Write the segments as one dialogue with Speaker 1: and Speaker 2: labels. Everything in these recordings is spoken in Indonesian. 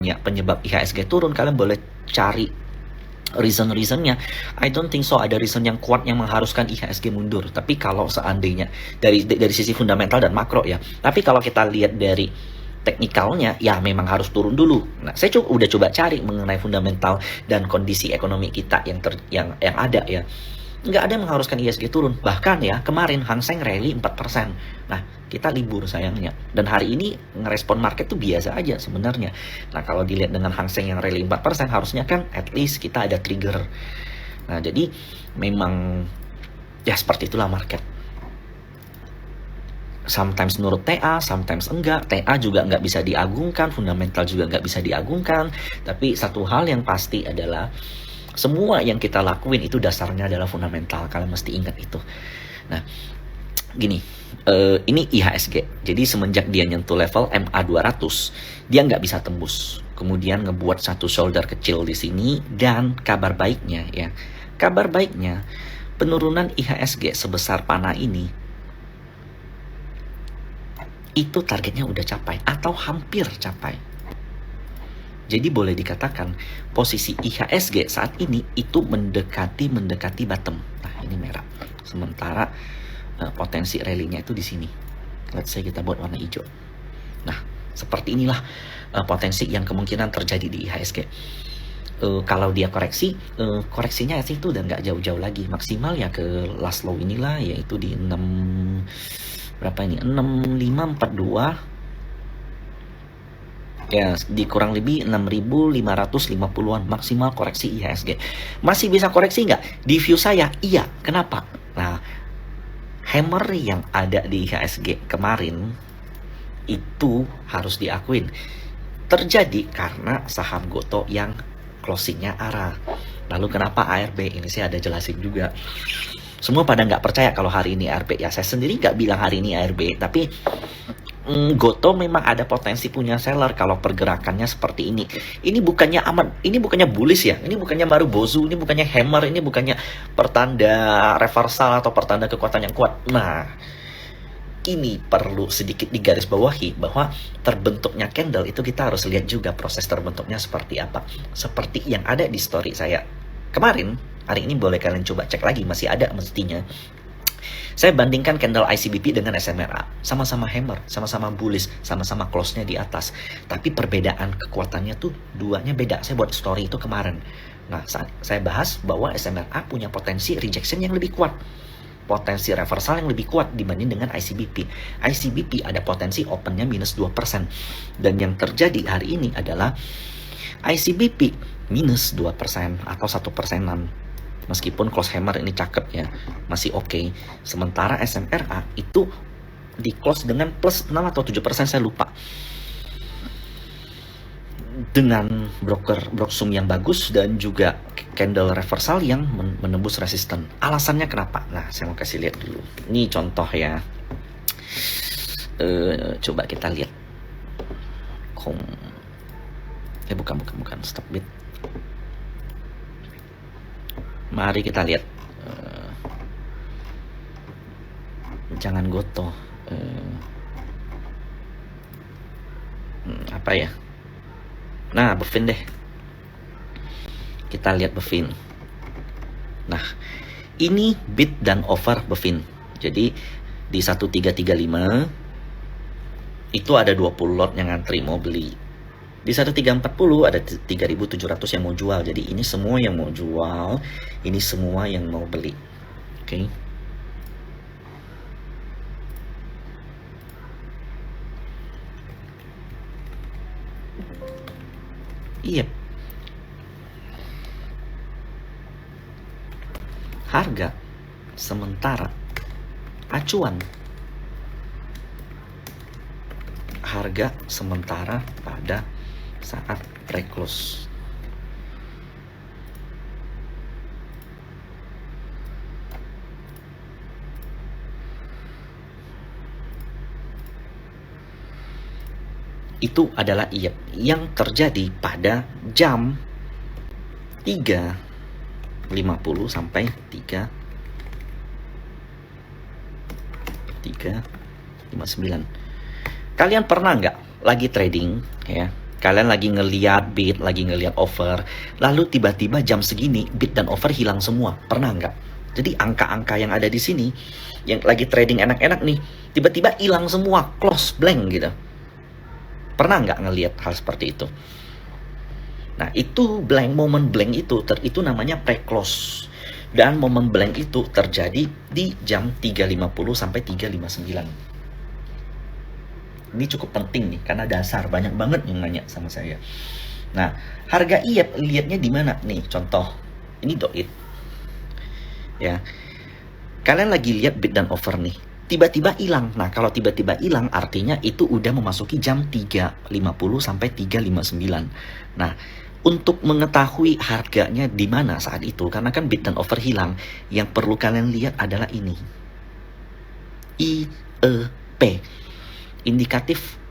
Speaker 1: penyebab IHSG turun, kalian boleh cari reason-reasonnya. I don't think so ada reason yang kuat yang mengharuskan IHSG mundur. Tapi kalau seandainya dari sisi fundamental dan makro ya. Tapi kalau kita lihat dari teknikalnya, ya memang harus turun dulu. Nah, saya udah coba cari mengenai fundamental dan kondisi ekonomi kita yang ada ya. Nggak ada yang mengharuskan IHSG turun. Bahkan ya, kemarin Hang Seng rally 4%. Nah, kita libur sayangnya. Dan hari ini ngerespon market tuh biasa aja sebenarnya. Nah, kalau dilihat dengan Hang Seng yang rally 4%, harusnya kan at least kita ada trigger. Nah, jadi memang ya seperti itulah market. Sometimes nurut TA, sometimes enggak. TA juga nggak bisa diagungkan, fundamental juga nggak bisa diagungkan. Tapi satu hal yang pasti adalah semua yang kita lakuin itu dasarnya adalah fundamental. Kalian mesti ingat itu. Nah, gini, ini IHSG. Jadi semenjak dia nyentuh level MA200, dia nggak bisa tembus. Kemudian ngebuat satu shoulder kecil di sini. Dan kabar baiknya ya, kabar baiknya penurunan IHSG sebesar panah ini itu targetnya udah capai atau hampir capai. Jadi boleh dikatakan posisi IHSG saat ini itu mendekati bottom. Nah, ini merah. Sementara potensi rally-nya itu di sini. Let's say kita buat warna hijau. Nah, seperti inilah potensi yang kemungkinan terjadi di IHSG. Kalau dia koreksi, koreksinya sih itu udah nggak jauh-jauh lagi. Maksimal ya ke last low inilah, yaitu di 6 berapa ini? 6542. Ya, di kurang lebih 6.550-an maksimal koreksi IHSG. Masih bisa koreksi nggak? Di view saya, iya. Kenapa? Nah, hammer yang ada di IHSG kemarin itu harus diakuin terjadi karena saham Gotoh yang closingnya arah. Lalu kenapa ARB? Ini saya ada jelasin juga. Semua pada nggak percaya kalau hari ini ARB. Ya, saya sendiri nggak bilang hari ini ARB, tapi Gotoh memang ada potensi punya seller kalau pergerakannya seperti ini. Ini bukannya aman, ini bukannya bullish ya, ini bukannya baru bozu, ini bukannya hammer, ini bukannya pertanda reversal atau pertanda kekuatan yang kuat. Nah, ini perlu sedikit digarisbawahi bahwa terbentuknya candle itu kita harus lihat juga proses terbentuknya seperti apa. Seperti yang ada di story saya kemarin, hari ini boleh kalian coba cek lagi, masih ada mestinya. Saya bandingkan candle ICBP dengan SMRA. Sama-sama hammer, sama-sama bullish, sama-sama close-nya di atas. Tapi perbedaan kekuatannya tuh duanya beda. Saya buat story itu kemarin. Nah, saya bahas bahwa SMRA punya potensi rejection yang lebih kuat. Potensi reversal yang lebih kuat dibanding dengan ICBP. ICBP ada potensi opennya minus 2%. Dan yang terjadi hari ini adalah ICBP minus 2% atau 1%-an. Meskipun close hammer ini cakep ya, masih oke. Sementara SMRA itu di close dengan plus 6 atau 7%, saya lupa. Dengan broksum yang bagus dan juga candle reversal yang menembus resisten. Alasannya kenapa? Nah, saya mau kasih lihat dulu. Ini contoh ya. Coba kita lihat. Bukan. Stop bit. Mari kita lihat. Jangan Gotoh. Apa ya? Nah, Bevin deh. Kita lihat Bevin. Nah, ini bid dan over Bevin. Jadi di 1335 itu ada 20 lot yang ngantri mau beli. Di 1340 ada 3.700 yang mau jual. Jadi ini semua yang mau jual, ini semua yang mau beli. Oke. Iya. Harga sementara acuan. Harga sementara pada saat pre-close. Itu adalah yang terjadi pada jam 3.50 sampai 3.59. Kalian pernah nggak lagi trading ya, Kalian lagi ngeliat bid, lagi ngeliat over, lalu tiba-tiba jam segini bid dan over hilang semua. Pernah nggak? Jadi angka-angka yang ada di sini, yang lagi trading enak-enak nih, tiba-tiba hilang semua, close blank gitu. Pernah nggak ngeliat hal seperti itu? Nah, itu blank, momen blank itu namanya pre-close. Dan momen blank itu terjadi di jam 3.50 sampai 3.59. Ini cukup penting nih, karena dasar banyak banget yang nanya sama saya. Nah, harga IEP lihatnya di mana nih? Contoh, ini doit. Ya, kalian lagi lihat bid dan over nih, tiba-tiba hilang. Nah, kalau tiba-tiba hilang, artinya itu udah memasuki jam 3.50 sampai 3.59. Nah, untuk mengetahui harganya di mana saat itu, karena kan bid dan over hilang, yang perlu kalian lihat adalah ini. IEP. Indikatif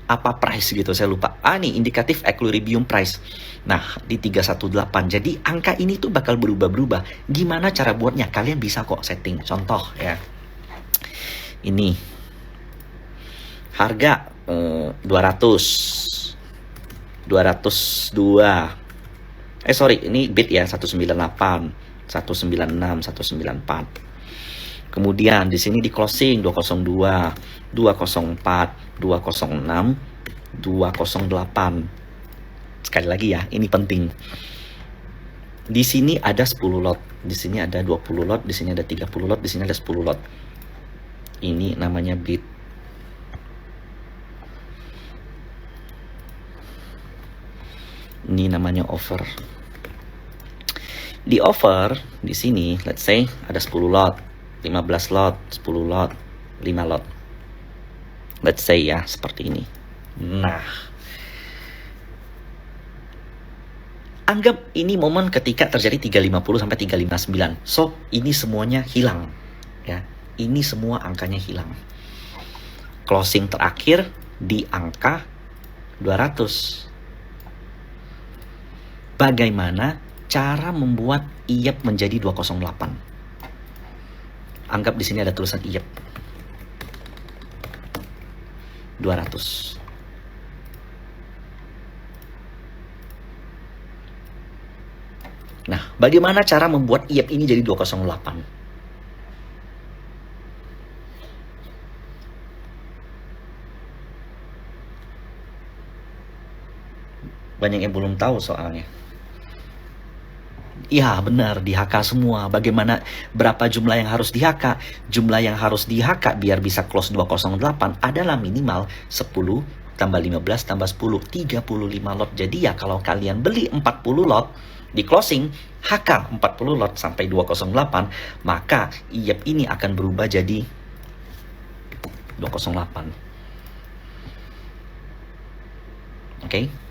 Speaker 1: apa price gitu, saya lupa. Nih indikatif equilibrium price. Nah, di 318. Jadi angka ini tuh bakal berubah-berubah. Gimana cara buatnya? Kalian bisa kok setting. Contoh ya. Ini harga 200 202. Ini bid ya, 198, 196, 194. Kemudian di sini di closing 202, 204, 206, 208. Sekali lagi ya, ini penting. Di sini ada 10 lot, di sini ada 20 lot, di sini ada 30 lot, di sini ada 10 lot. Ini namanya bid. Ini namanya over. Di over di sini, let's say ada 10 lot. 15 lot, 10 lot, 5 lot. Let's say ya, seperti ini. Nah, anggap ini momen ketika terjadi 350 sampai 359. So, ini semuanya hilang. Ya, ini semua angkanya hilang. Closing terakhir di angka 200. Bagaimana cara membuat IEP menjadi 208? Anggap di sini ada tulisan IEP 200. Nah, bagaimana cara membuat IEP ini jadi 208? Banyak yang belum tahu soalnya. Iya benar, di HK semua. Bagaimana, berapa jumlah yang harus di HK? Jumlah yang harus di HK biar bisa close 208 adalah minimal 10 tambah 15 tambah 10, 35 lot. Jadi ya kalau kalian beli 40 lot di closing HK 40 lot sampai 208, maka IEP ini akan berubah jadi 208. Oke?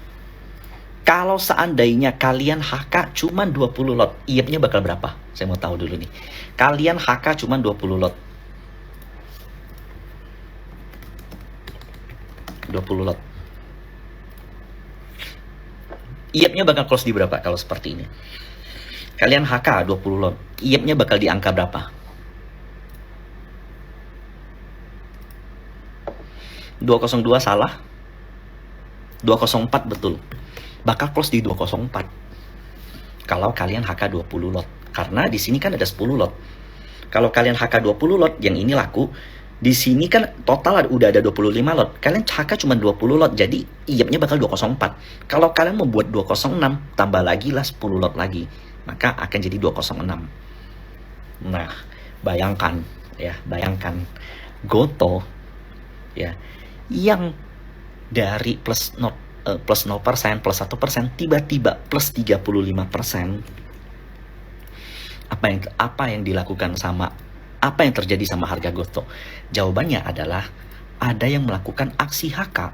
Speaker 1: Kalau seandainya kalian HK cuma 20 lot, IEP-nya bakal berapa? Saya mau tahu dulu nih. Kalian HK cuma 20 lot. 20 lot. IEP-nya bakal close di berapa kalau seperti ini? Kalian HK 20 lot. IEP-nya bakal di angka berapa? 202 salah. 204 betul. Bakal close di 204. Kalau kalian HK 20 lot. Karena di sini kan ada 10 lot. Kalau kalian HK 20 lot, yang ini laku, di sini kan total udah ada 25 lot. Kalian HK cuma 20 lot, jadi IEP-nya bakal 204. Kalau kalian membuat 206, tambah lagi lah 10 lot lagi, maka akan jadi 206. Nah, bayangkan ya, bayangkan Goto ya, yang dari plus 0%, plus 1%, tiba-tiba plus 35%. Apa yang dilakukan apa yang terjadi sama harga Goto? Jawabannya adalah ada yang melakukan aksi HK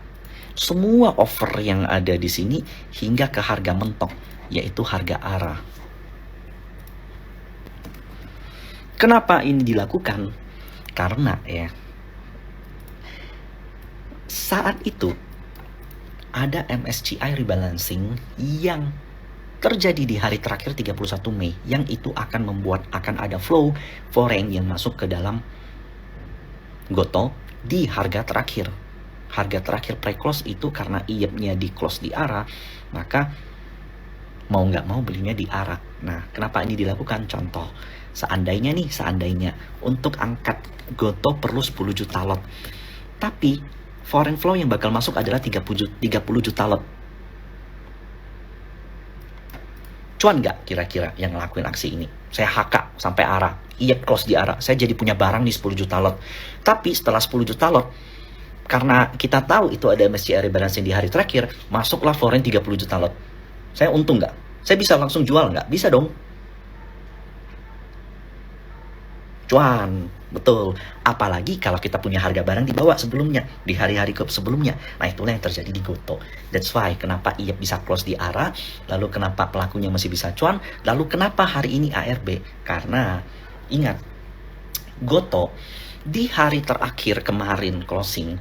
Speaker 1: semua offer yang ada di sini hingga ke harga mentok, yaitu harga ARA. Kenapa ini dilakukan? Karena ya, saat itu ada MSCI rebalancing yang terjadi di hari terakhir 31 Mei, yang itu akan ada flow foreign yang masuk ke dalam Goto di harga terakhir. harga terakhir pre-close itu karena IEP-nya di close di ARA, maka mau nggak mau belinya di ARA. Nah, kenapa ini dilakukan? Contoh, seandainya untuk angkat Goto perlu 10 juta lot, tapi foreign flow yang bakal masuk adalah 30 juta lot. Cuan nggak kira-kira yang ngelakuin aksi ini? Saya HK sampai ARA, IEP close di ARA, saya jadi punya barang nih 10 juta lot. Tapi setelah 10 juta lot, karena kita tahu itu ada MSCI rebalancing di hari terakhir, masuklah foreign 30 juta lot. Saya untung nggak? Saya bisa langsung jual nggak? Bisa dong. Cuan, betul. Apalagi kalau kita punya harga barang di bawah sebelumnya, di hari-hari sebelumnya. Nah, itulah yang terjadi di Goto. That's why kenapa IEP bisa close di ARA, lalu kenapa pelakunya masih bisa cuan, lalu kenapa hari ini ARB. Karena, ingat, Goto di hari terakhir kemarin closing,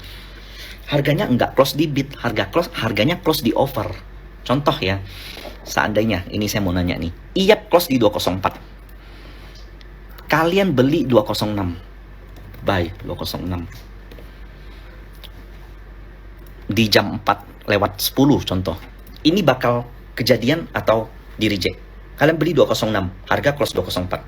Speaker 1: harganya nggak close di bid, harganya close di over. Contoh ya, seandainya, ini saya mau nanya nih, IEP close di 204. Kalian beli 206, buy 206 di jam 4:10 contoh. Ini bakal kejadian atau di reject? Kalian beli 206, harga close 204.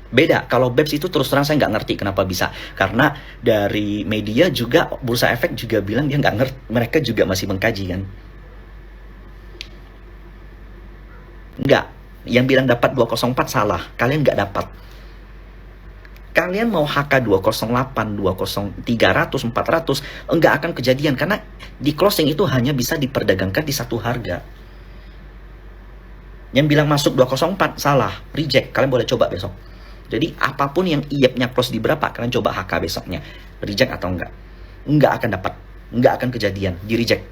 Speaker 1: Beda, kalau BEPS itu terus terang saya nggak ngerti kenapa bisa. Karena dari media juga, Bursa Efek juga bilang dia nggak ngerti, mereka juga masih mengkaji kan. Enggak, yang bilang dapat 204 salah, kalian nggak dapat. Kalian mau HK 208, 20, 300, 400, enggak akan kejadian. Karena di closing itu hanya bisa diperdagangkan di satu harga. Yang bilang masuk 204, salah, reject. Kalian boleh coba besok. Jadi apapun yang IEP-nya close di berapa, kalian coba HK besoknya. Reject atau enggak. Enggak akan dapat, enggak akan kejadian, di reject.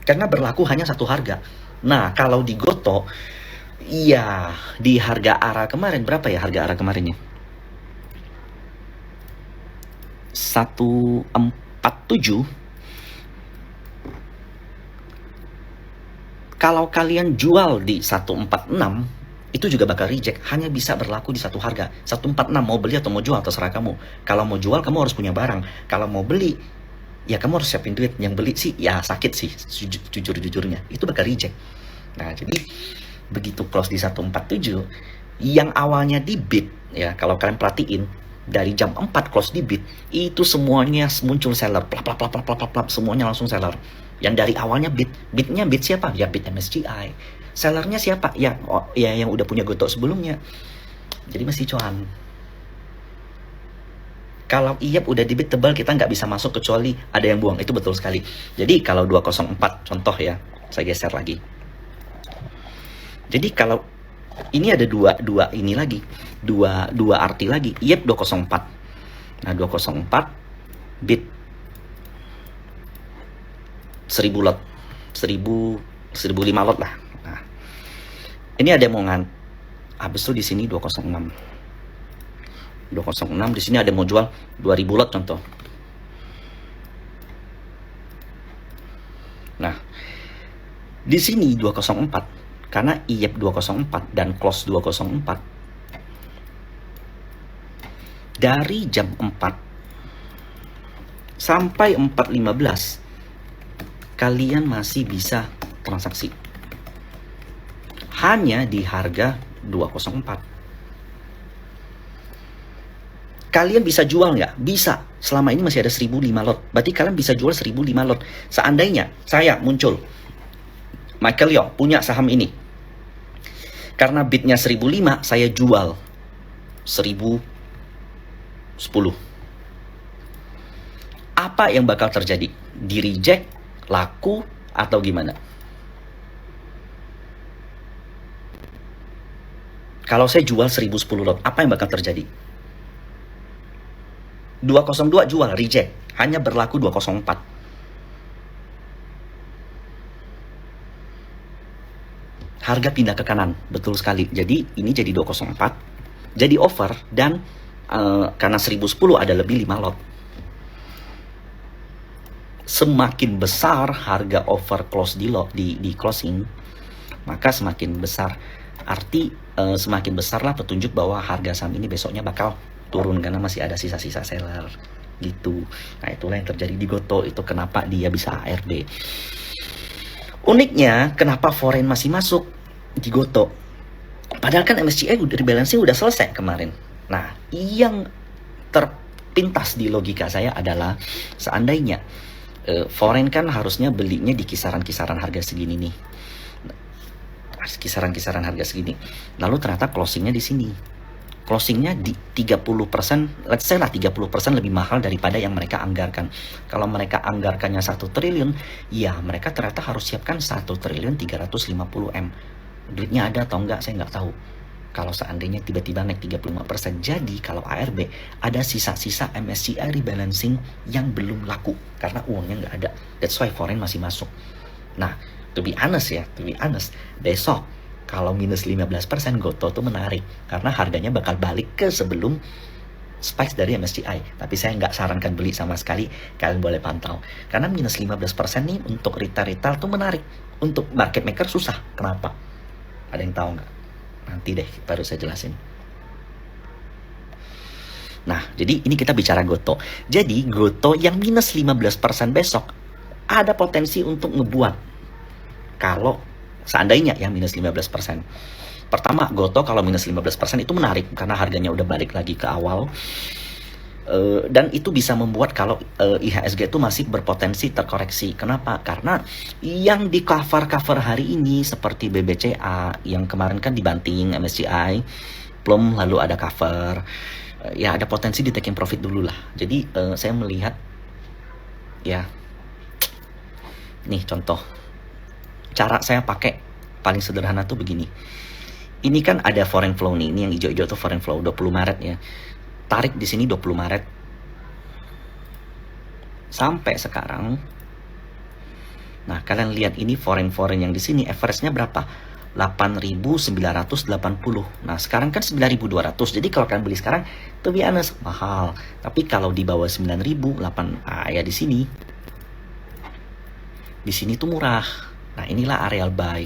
Speaker 1: Karena berlaku hanya satu harga. Nah, kalau di Goto, iya, di harga ARA kemarin, berapa ya harga ARA kemarinnya? 147. Kalau kalian jual di 146, itu juga bakal reject. Hanya bisa berlaku di satu harga. 146, mau beli atau mau jual, terserah kamu. Kalau mau jual, kamu harus punya barang. Kalau mau beli, ya kamu harus siapin duit. Yang beli sih ya sakit sih, jujur-jujurnya itu bakal reject. Nah, jadi begitu close di 147 yang awalnya di bid, ya kalau kalian perhatiin dari jam 4 close di bid, itu semuanya muncul seller, plap, semuanya langsung seller. Yang dari awalnya bidnya bid siapa? Ya bid MSCI. Sellernya siapa? Ya yang udah punya Goto sebelumnya. Jadi masih cuan. Kalau IEP udah di bid tebal, kita nggak bisa masuk kecuali ada yang buang. Itu betul sekali. Jadi kalau 204 contoh ya, saya geser lagi. Jadi kalau ini ada dua ini lagi, dua arti lagi. IEP 204. Nah, 204 bid 1000 lot, 1005 lot lah. Nah, ini ada yang mau habis itu di sini 206 di sini ada mau jual 2000 lot contoh. Nah, di sini 204 karena IEP 204 dan close 204 dari jam 4 sampai 4.15 kalian masih bisa transaksi hanya di harga 204. Kalian bisa jual nggak? Bisa. Selama ini masih ada 1005 lot. Berarti kalian bisa jual 1005 lot. Seandainya saya muncul, Michael Yo punya saham ini. Karena bidnya 1005, saya jual 1010. Apa yang bakal terjadi? Di reject, laku, atau gimana? Kalau saya jual 1010 lot, apa yang bakal terjadi? 202 jual, reject. Hanya berlaku 204. Harga pindah ke kanan, betul sekali. Jadi ini jadi 204, jadi over, dan karena 1010 ada lebih 5 lot. Semakin besar harga over close di closing, maka semakin besar Arti semakin besar lah petunjuk bahwa harga saham ini besoknya bakal turun karena masih ada sisa-sisa seller gitu. Nah itulah yang terjadi di Gotoh, itu kenapa dia bisa ARB. Uniknya kenapa foreign masih masuk di Gotoh, padahal kan MSCI udah rebalancing udah selesai kemarin. Nah yang terpintas di logika saya adalah seandainya foreign kan harusnya belinya di kisaran-kisaran harga segini nih, kisaran-kisaran harga segini, lalu ternyata closingnya di sini, closingnya di 30%, let's say lah 30% lebih mahal daripada yang mereka anggarkan. Kalau mereka anggarkannya 1 triliun, ya mereka ternyata harus siapkan 1 triliun 350 M. Duitnya ada atau enggak saya nggak tahu. Kalau seandainya tiba-tiba naik 35%, jadi kalau ARB ada sisa-sisa MSCI rebalancing yang belum laku karena uangnya nggak ada. That's why foreign masih masuk. Nah, to be honest, besok kalau minus 15% Gotoh tuh menarik karena harganya bakal balik ke sebelum spikes dari MSCI. Tapi saya nggak sarankan beli sama sekali, kalian boleh pantau. Karena minus 15% nih untuk retail tuh menarik. Untuk market maker susah. Kenapa? Ada yang tahu nggak? Nanti deh baru saya jelasin. Nah, jadi ini kita bicara Gotoh. Jadi Gotoh yang minus 15% besok ada potensi untuk ngebuat. Kalau seandainya yang minus 15%. Pertama, Gotoh kalau minus 15% itu menarik karena harganya udah balik lagi ke awal. Dan itu bisa membuat kalau IHSG itu masih berpotensi terkoreksi. Kenapa? Karena yang di cover hari ini seperti BBCA yang kemarin kan dibanting MSCI, belum lalu ada cover, ya ada potensi di taking profit dulu lah. Jadi saya melihat ya, nih contoh cara saya pakai paling sederhana tuh begini. Ini kan ada foreign flow nih, ini yang hijau-hijau tuh foreign flow 20 Maret ya. Tarik di sini 20 Maret sampai sekarang. Nah, kalian lihat ini foreign yang di sini average-nya berapa? 8.980. Nah, sekarang kan 9.200. Jadi kalau kalian beli sekarang, to be honest, mahal. Tapi kalau di bawah 9.000, ya di sini. Di sini tuh murah. Nah, inilah areal buy.